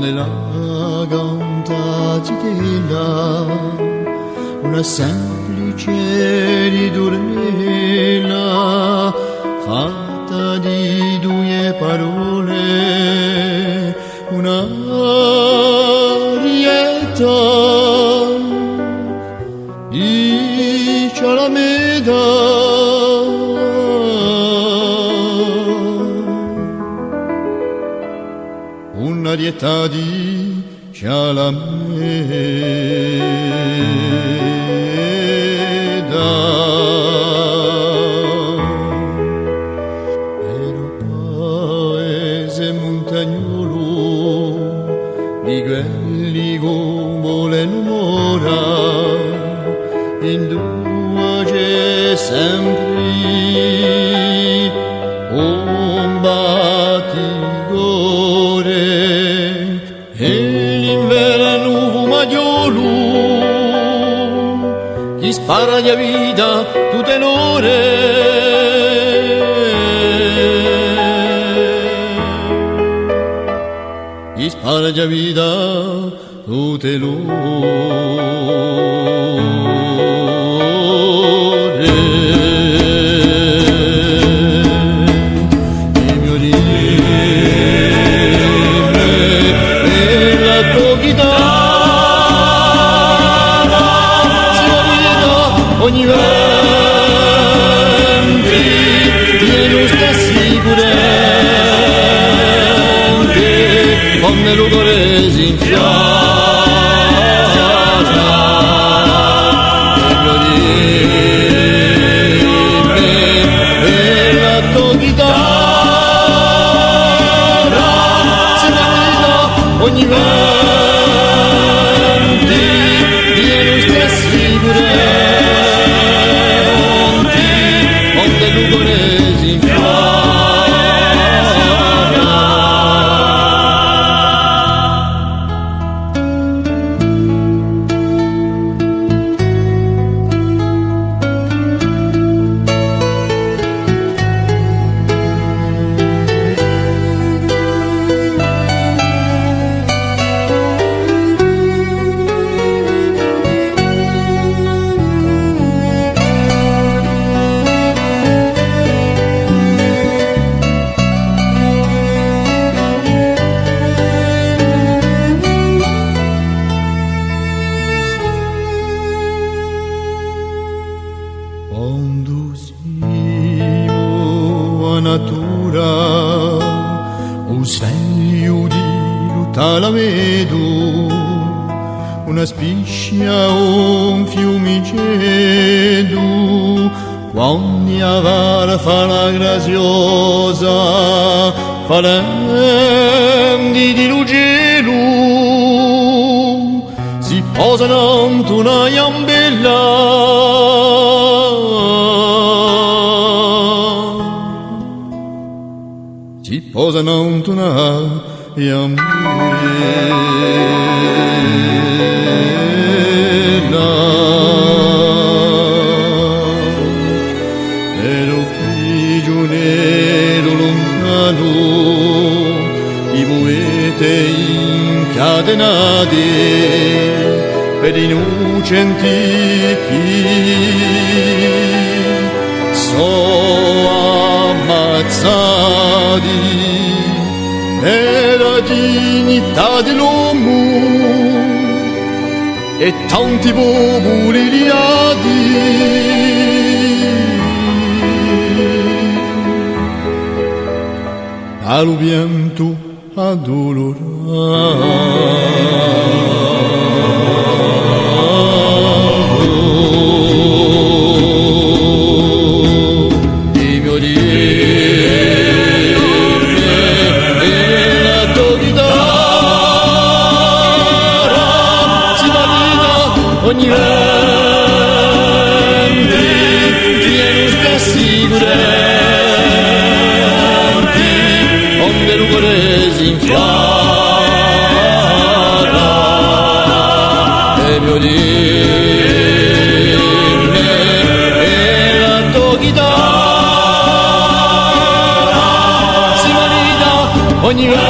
nella cantatela una semplice ritornella fatta di due parole, una arietta di Cialameda. Un'arietta di Cialameda. Ero paese montagnolo di quelli che volen mora, in due c'è sempre un batigore e l'inverno fumagliolo gli spara la vita tutte le ore. Gli spara la vita tutte le ore. Ogni venti tiene stessi curenti come l'ugore si infiora e glorime e la tua chitarra si guida ogni venti tiene stessi curenti natura un sveglio di tutta la vedo una spiccia un fiumicedo quando avara fa la graziosa falendi di lugelo si posano una iambella si posano una iambella ero prigioniero lontano i poete incatenati per innocenti chi so ammazzati per la dignità dell'uomo e tanti popoli liati al pianto addolorato. Ogni venti tiene stessi curenti onde l'ugore si infiora e violino e la tua chitarra si marita ogni venti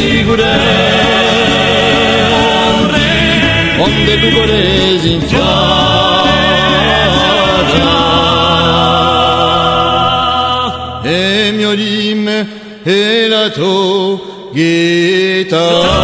sicure, onde tu coresi in fiata, e mio rime e la tua ghitarra.